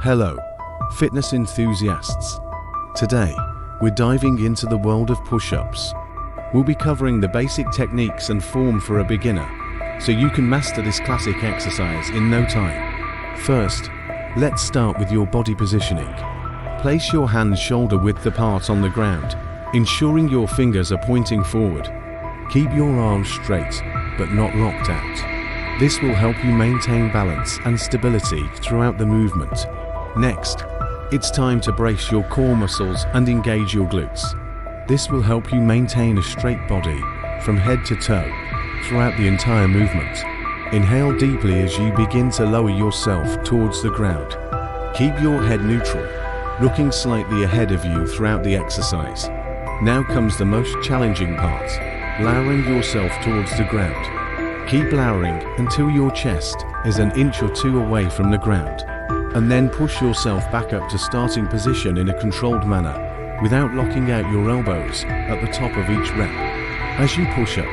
Hello, fitness enthusiasts. Today, we're diving into the world of push-ups. We'll be covering the basic techniques and form for a beginner, so you can master this classic exercise in no time. First, let's start with your body positioning. Place your hands shoulder-width apart on the ground, ensuring your fingers are pointing forward. Keep your arms straight, but not locked out. This will help you maintain balance and stability throughout the movement. Next, it's time to brace your core muscles and engage your glutes. This will help you maintain a straight body from head to toe throughout the entire movement. Inhale deeply as you begin to lower yourself towards the ground. Keep your head neutral, looking slightly ahead of you throughout the exercise. Now comes the most challenging part, lowering yourself towards the ground. Keep lowering until your chest is an inch or two away from the ground, and then push yourself back up to starting position in a controlled manner, without locking out your elbows at the top of each rep. As you push up,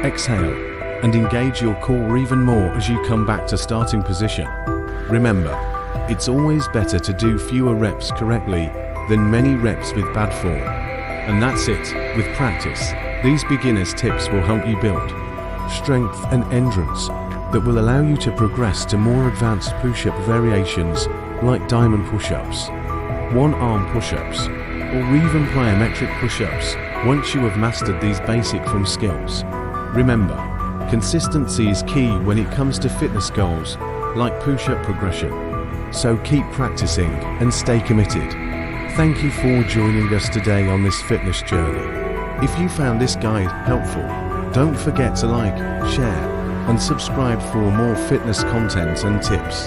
exhale, and engage your core even more as you come back to starting position. Remember, it's always better to do fewer reps correctly than many reps with bad form. And that's it. With practice, these beginners' tips will help you build strength and endurance that will allow you to progress to more advanced push-up variations like diamond push-ups, one-arm push-ups, or even plyometric push-ups once you have mastered these basic form skills. Remember, consistency is key when it comes to fitness goals like push-up progression. So keep practicing and stay committed. Thank you for joining us today on this fitness journey. If you found this guide helpful, don't forget to like, share, and subscribe for more fitness content and tips.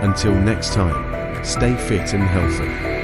Until next time, stay fit and healthy.